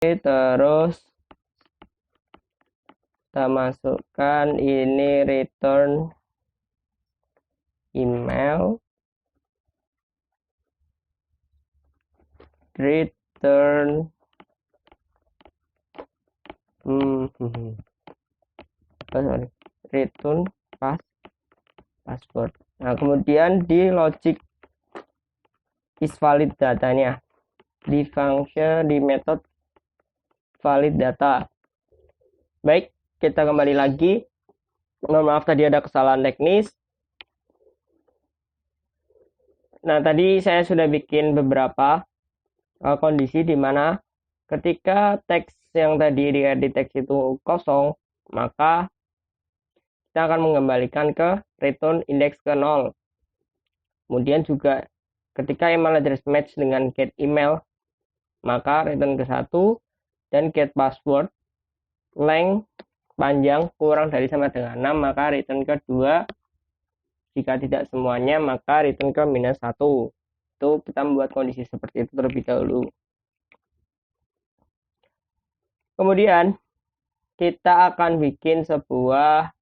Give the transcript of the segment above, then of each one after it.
terus kita masukkan ini return email, return return password. Nah, kemudian di logic is valid datanya, di function, di method valid data. Baik, kita kembali lagi. Mohon maaf tadi ada kesalahan teknis. Nah, tadi saya sudah bikin beberapa kondisi di mana ketika teks yang tadi di edit teks itu kosong, maka kita akan mengembalikan ke return index ke 0. Kemudian juga ketika email address match dengan get email, maka return ke 1, dan get password length panjang kurang dari sama dengan 6, maka return ke 2. Jika tidak semuanya, maka return ke -1. Itu kita membuat kondisi seperti itu terlebih dahulu. Kemudian kita akan bikin sebuah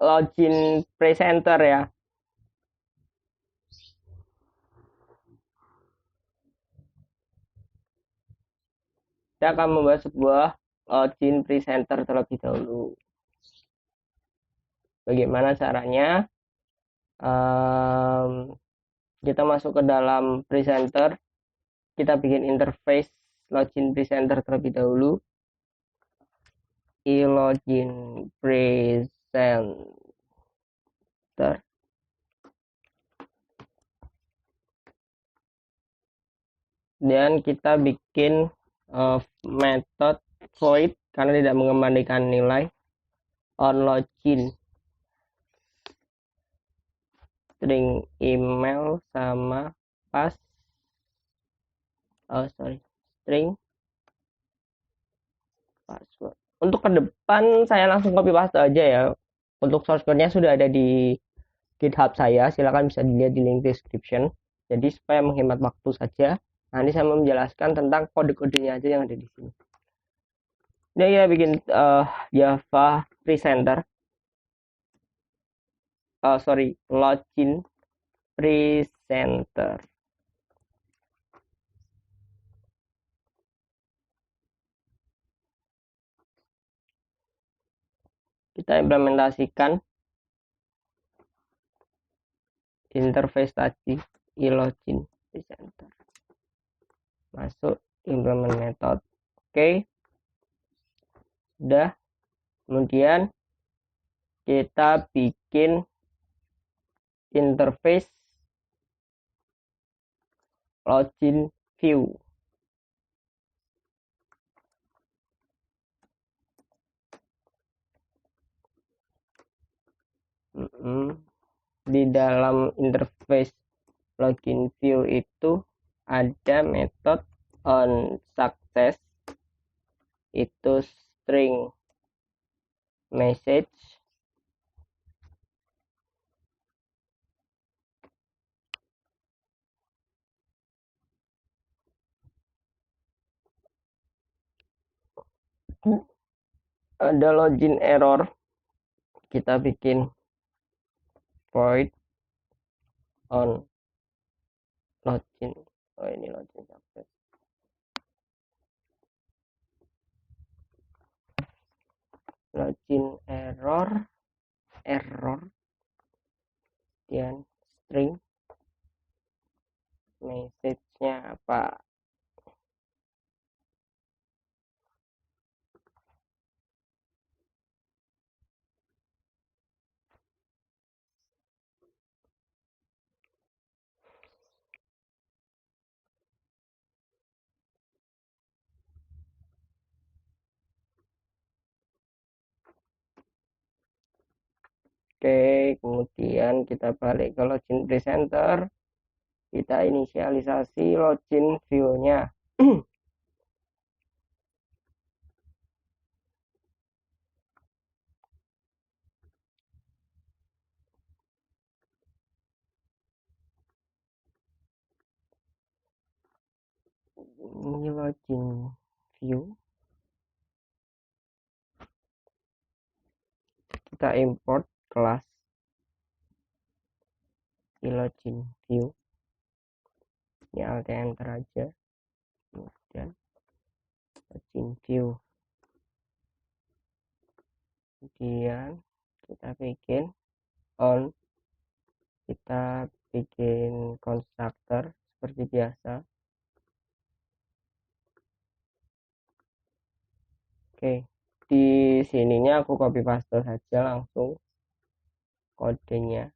login presenter ya. Kita akan membuat sebuah login presenter terlebih dahulu. Bagaimana caranya? Kita masuk ke dalam presenter, kita bikin interface login presenter terlebih dahulu. Login presenter. Dan kita bikin method void karena tidak mengembalikan nilai on login string email sama string password. Untuk ke depan saya langsung copy paste aja ya. Untuk source code-nya sudah ada di GitHub saya, silakan bisa dilihat di link description. Jadi supaya menghemat waktu saja, nanti saya mau menjelaskan tentang kode-kodenya aja yang ada di sini. Ini kita bikin Java presenter. Login presenter. Kita implementasikan interface tadi login presenter. Masuk implement method. Oke. Sudah. Kemudian kita bikin interface login view. Di dalam interface login view itu ada metode on success, itu string message ada login error, kita bikin void on login. Ini login success. Login error dan string message-nya apa? Oke, kemudian kita balik ke login presenter, kita inisialisasi login view-nya. ini login view, kita import kelas login view, ini alt enter aja, kemudian login view, kemudian kita bikin on, kita bikin konstruktor seperti biasa. Oke, di sininya aku copy paste saja langsung kodenya.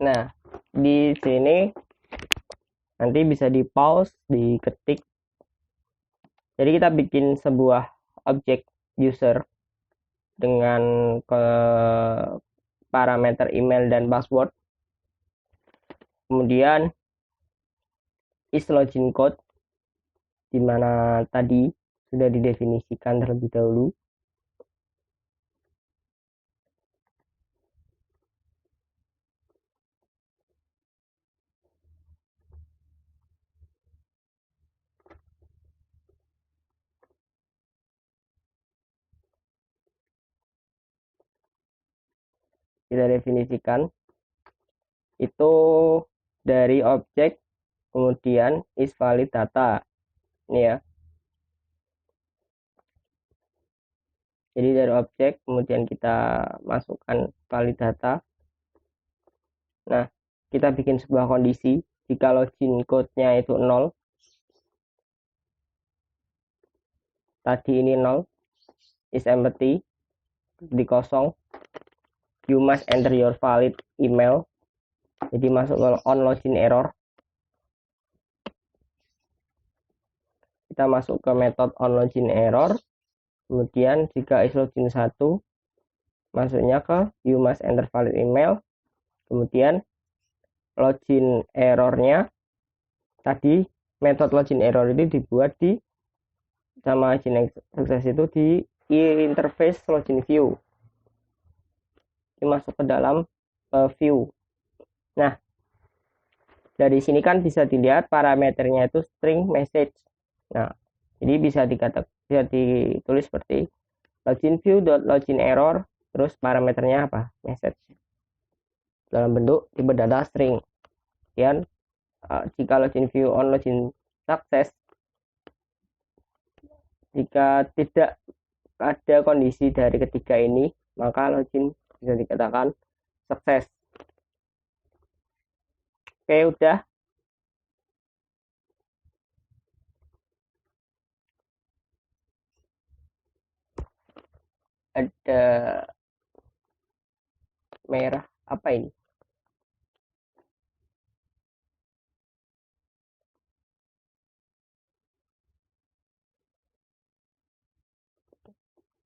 Nah, di sini nanti bisa di pause, diketik. Jadi kita bikin sebuah objek user dengan parameter email dan password. Kemudian is login code, di mana tadi sudah didefinisikan terlebih dahulu. Kita definisikan itu dari objek, kemudian is valid data, ini ya. Jadi dari objek kemudian kita masukkan valid data. Nah, kita bikin sebuah kondisi jika login code-nya itu 0, tadi ini 0, is empty, di kosong, you must enter your valid email, jadi masuk ke on login error. Kita masuk ke metode on login error, kemudian jika is login 1, masuknya ke you must enter valid email, kemudian login errornya tadi, metode login error ini dibuat di sama Login Success itu di interface login view, masuk ke dalam view. Nah, dari sini kan bisa dilihat parameternya itu string message. Nah, jadi bisa ditulis seperti login view login error, terus parameternya apa, message, dalam bentuk tipe data string. Kemudian jika login view on login success, jika tidak ada kondisi dari ketiga ini, maka login bisa dikatakan sukses. Oke, udah. Ada merah, apa ini?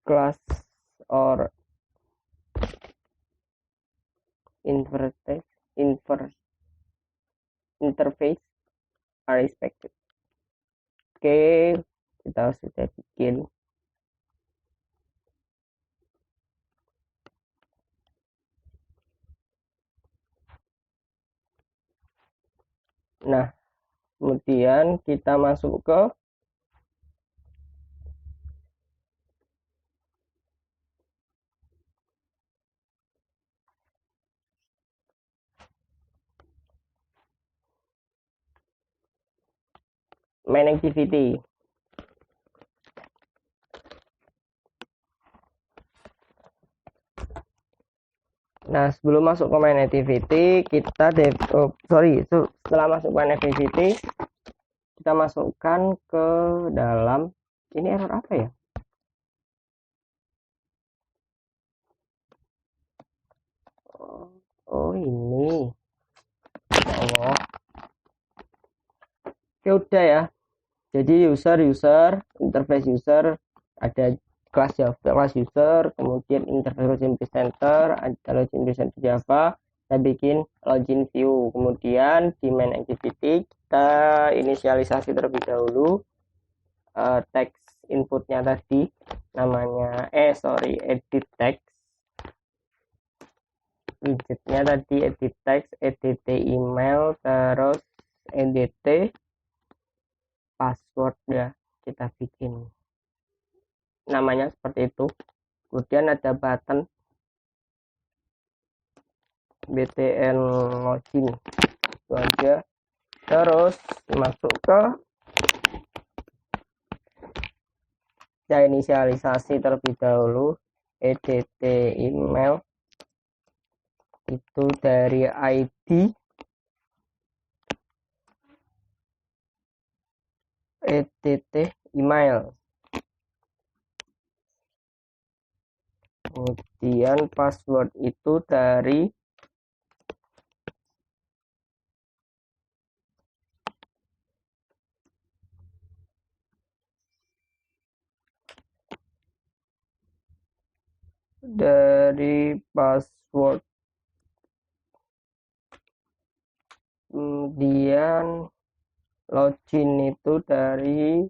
Class or interface are expected. Oke, kita sudah bikin. Nah, kemudian kita masuk ke main activity. Nah, sebelum masuk ke main activity, kita setelah masuk main activity, kita masukkan ke dalam, ini error apa ya? Oh ini, ya Allah. Oke, udah ya. Jadi user, interface user, ada kelas user, kemudian interface login presenter, ada login presenter Java, kita bikin login view, kemudian di main activity kita inisialisasi terlebih dahulu teks inputnya tadi namanya edit text, widgetnya tadi edit text, edit email, terus edit password ya, kita bikin namanya seperti itu. Kemudian ada button btn login, itu aja. Terus masuk ke inisialisasi terlebih dahulu, edit email itu dari ID edit email, kemudian password itu dari password, kemudian login itu dari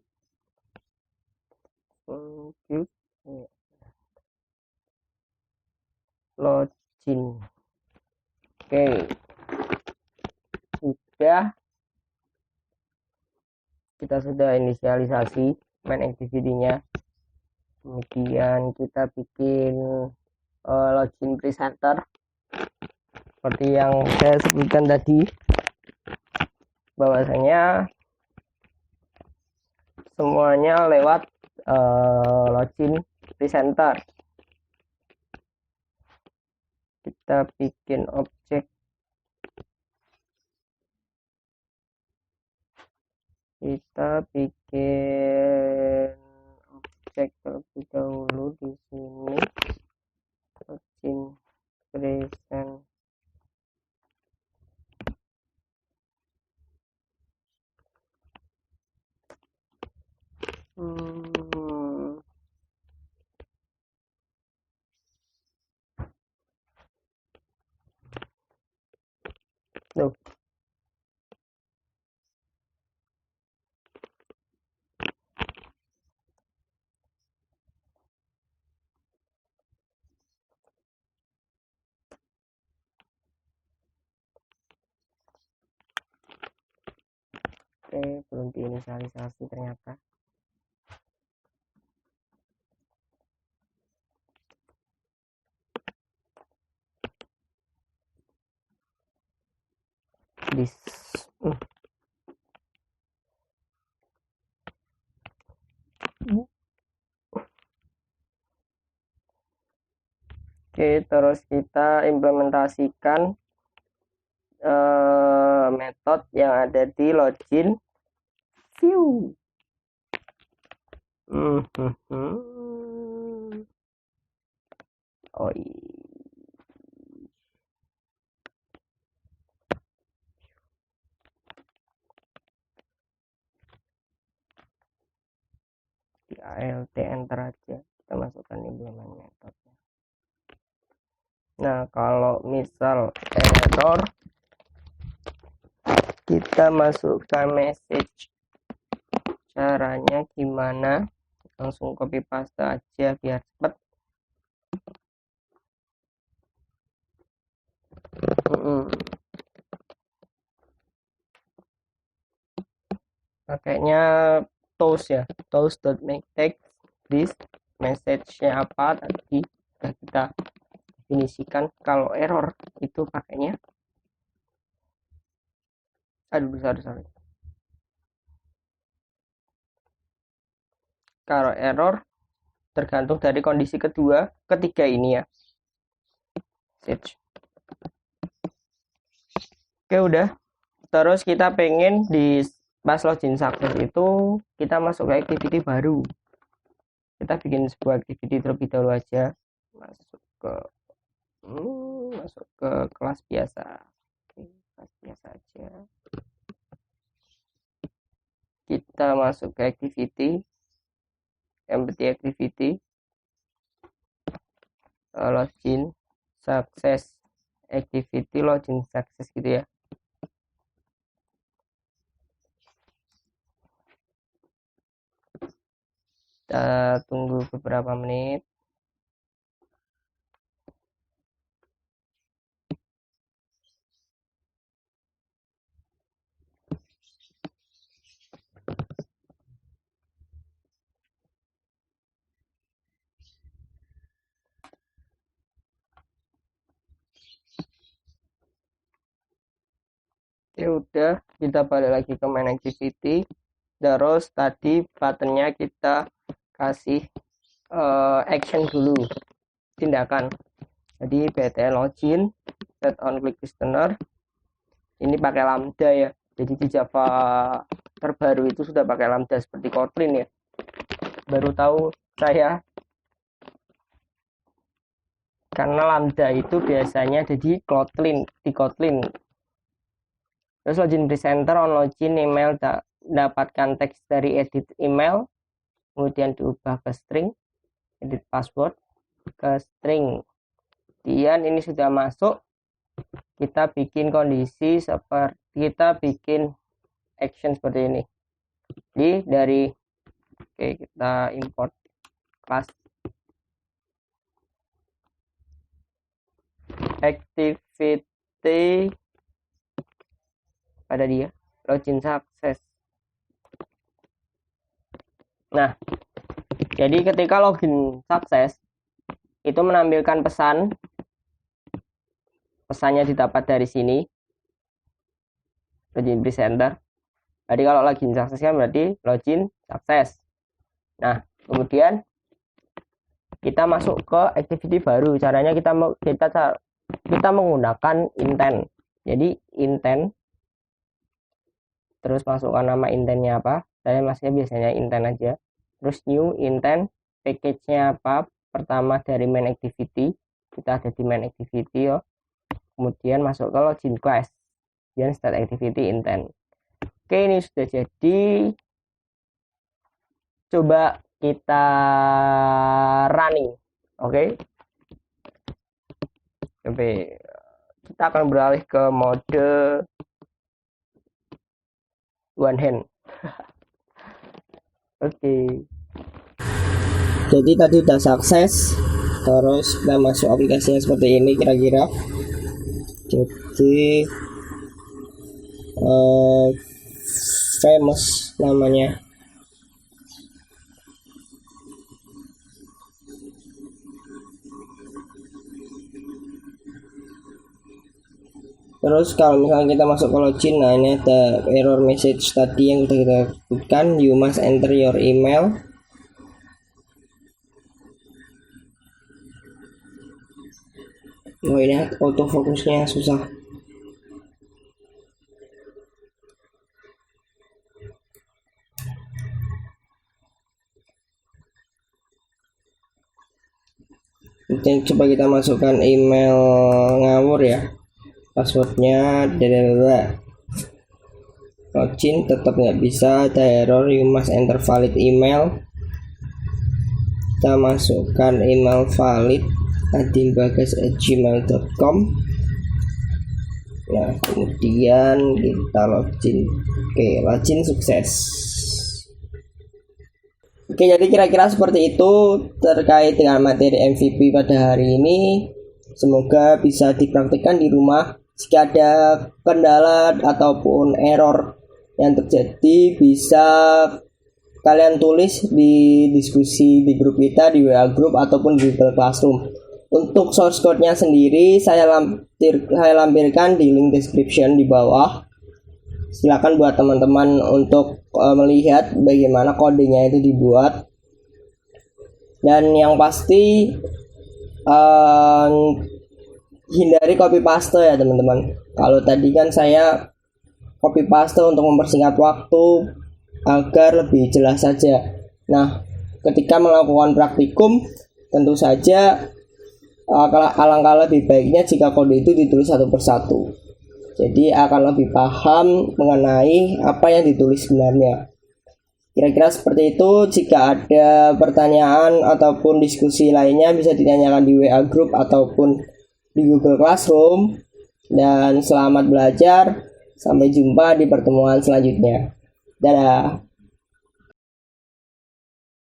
login. Oke, kita sudah inisialisasi main activity-nya. Kemudian kita bikin login presenter seperti yang saya sebutkan tadi, bahwasanya semuanya lewat login presenter. Kita bikin objek, terlebih dahulu di sini, login present. Loh. Oke, belum diinisialisasi ternyata. Oke, terus kita implementasikan metode yang ada di login view. Oh iya. Di alt enter aja, kita masukkan implement metode. Nah, kalau misal error, kita masukkan message. Caranya gimana? Langsung copy paste aja biar cepet. Pakainya toast ya, toast.make text this message-nya apa tadi sudah kita definisikan. Kalau error itu pakainya sorry. Kalau error tergantung dari kondisi ketiga ini ya. Oke, udah. Terus kita pengen di pas login success itu kita masuk ke activity baru. Kita bikin sebuah activity terlebih dahulu aja. Masuk ke kelas biasa. Oke, kelas biasa aja. Kita masuk ke activity, empty activity, login success activity, login success gitu ya. Kita tunggu beberapa menit. Ya udah, kita balik lagi ke main activity. Terus tadi buttonnya kita kasih action dulu, tindakan. Jadi btn login, set on click listener. Ini pakai lambda ya. Jadi di Java terbaru itu sudah pakai lambda seperti Kotlin ya. Baru tahu saya, karena lambda itu biasanya ada di Kotlin. Terus login presenter on login email, dapatkan teks dari edit email, kemudian diubah ke string, edit password ke string. Kemudian ini sudah masuk, kita bikin kondisi seperti, kita bikin action seperti ini. Jadi dari kita import class activity pada dia login success. Nah, jadi ketika login sukses itu menampilkan pesannya didapat dari sini, login presenter. Jadi kalau login sukses kan berarti login sukses. Nah, kemudian kita masuk ke activity baru. Caranya kita menggunakan intent. Jadi intent, terus masukkan nama intentnya apa. Saya masuknya biasanya intent aja. Terus new intent, package-nya apa. Pertama dari main activity, kita ada di main activity ya. Kemudian masuk ke login class, dan start activity intent. Oke, ini sudah jadi. Coba kita running. Oke. Kita akan beralih ke mode one hand. Oke. Jadi tadi udah sukses. Terus kita masuk aplikasinya seperti ini kira-kira. Jadi famous namanya. Terus kalau misalnya kita masuk ke login, nah ini ada error message tadi yang sudah kita sebutkan, you must enter your email. Oh, ini autofokusnya susah. Mungkin coba kita masukkan email ngawur ya, passwordnya login tetap nggak bisa, ada error, you must enter valid email. Kita masukkan email valid adinbagas@gmail.com. Nah, kemudian kita login. Oke, login sukses. Oke, jadi kira-kira seperti itu terkait dengan materi MVP pada hari ini. Semoga bisa dipraktikkan di rumah. Jika ada kendala ataupun error yang terjadi, bisa kalian tulis di diskusi di grup kita, di WA Group ataupun di Google Classroom. Untuk source code-nya sendiri saya lampirkan di link description di bawah. Silakan buat teman-teman untuk melihat bagaimana kodenya itu dibuat. Dan yang pasti hindari copy paste ya teman-teman. Kalau tadi kan saya copy paste untuk mempersingkat waktu agar lebih jelas saja. Nah, ketika melakukan praktikum tentu saja alangkah lebih baiknya jika kode itu ditulis satu persatu. Jadi akan lebih paham mengenai apa yang ditulis sebenarnya. Kira-kira seperti itu. Jika ada pertanyaan ataupun diskusi lainnya bisa ditanyakan di WA Group ataupun di Google Classroom. Dan selamat belajar. Sampai jumpa di pertemuan selanjutnya. Dadah.